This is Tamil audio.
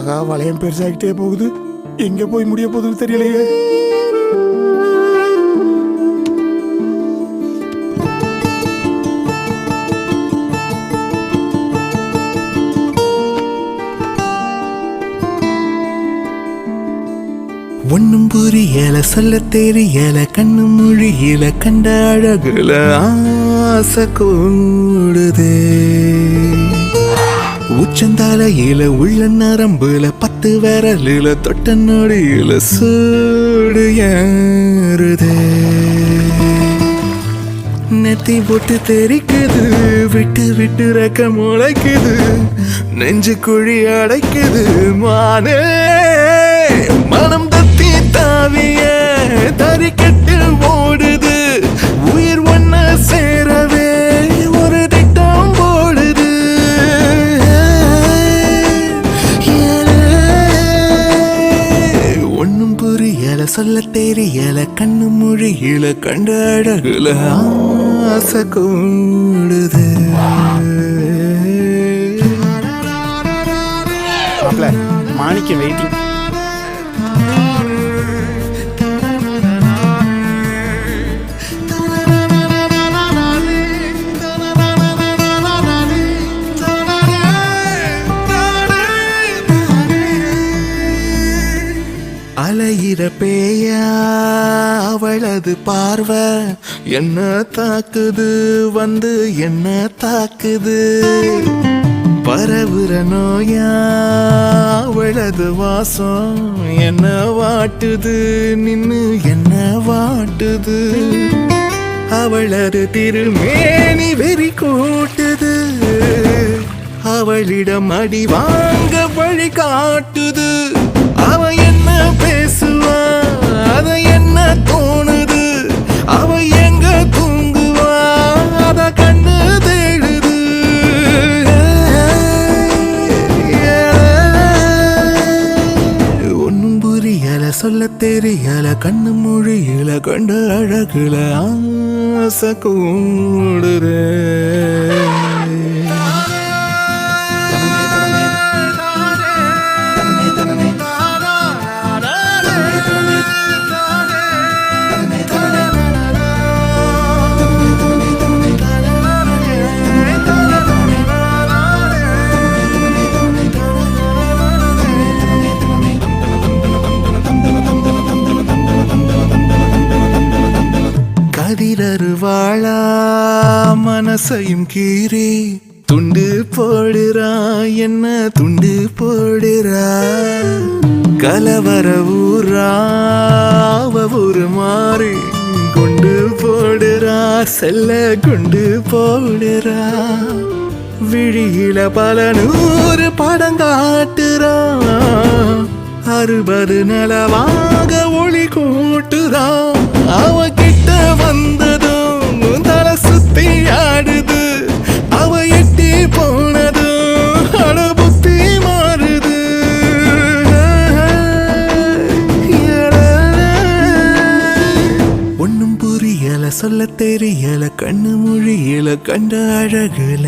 ஆகா வளையம் பெருசாகிட்டே போகுது. எங்க போய் முடிய போகுதுன்னு தெரியலையே. ஒன்னும் புரியல, சொல்ல தெரியல, கண்ணு மொழியில, கண்ட அழகுல ஆசை கூடுதே. உச்சந்தாலையில உள்ள நரம்புல 10 விரலில தொட்ட நொடியில சூடு ஏறுதே. நெத்தி போட்டு தெரிக்குது, விட்டு விட்டு ரெக்க முளைக்குது, நெஞ்சு குழி அடைக்குது. மானே மனம் தத்தி தாவிய தறிக்கட்டு ஓடுது. உயிர் ஒன்ன சேரவே ஒரு திட்டம் போடுது. ஒன்னும் புரியல, சொல்ல தெரியல, கண்ணு மொழியில, கண்ட அழகுல ஆசை கூடுது. மாணிக்கம் வெயிட்டிங். அலையிற பேயா அவளது பார்வை என்ன தாக்குது, வந்து என்ன தாக்குது. பரவுற நோயா அவளது வாசம் என்ன வாட்டுது, நின்னு என்ன வாட்டுது. அவளது திருமேனி வெறி கூட்டுது, அவளிடம் அடி வாங்க வழி காட்டுது. அவ என்ன பேசுவா, அத என்ன தோணுது, அவ எங்க தூங்குவா, அத கண்ணு தேடுது. ஒன்னும் புரியல, சொல்ல தெரியல, கண்ணு மொழியில, கண்ட அழகுல ஆசை கூடுது. கதிரருவாளா மனசையும் கீறி துண்டு போடுறா, என்ன துண்டு போடுறா. கலவர ஊரா ஒரு மாறி குண்டு போடுறா, செல்ல குண்டு போடுறா. விழியில பல 100 படம் காட்டுறா, 60 நிலவாக ஒளி கூட்டுறா. அவ கிட்ட வந்ததும் தலை சுத்தி ஆடுது, அவ எட்டி போனதும் அட புத்தி மாறுது. ஒன்னும் புரியல, சொல்ல தெரியல, கண்ணு மொழியில, கண்ட அழகுல